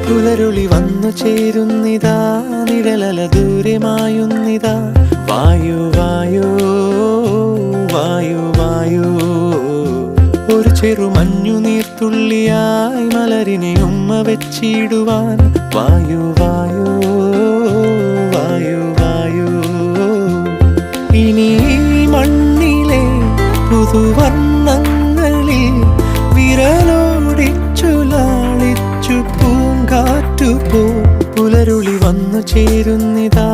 പുലരുളി വന്നു ചേരുന്നിതാ, നിഴലല ദൂരെ മായുന്നിതാ. വായു വായോ വായു വായോ, ഒരു ചെറുമഞ്ഞു നീർത്തുള്ളിയായി മലരിനെ ഉമ്മ വെച്ചിടുവാൻ. വായു വായോ വായു വായോ, ഇനി മണ്ണിലെ പുതുവർണ്ണങ്ങളിൽ വിരലോടിച്ചു ലാളിച്ചു പൂങ്കാറ്റുപോ. പുലരുളി വന്നു ചേരുന്നിതാ,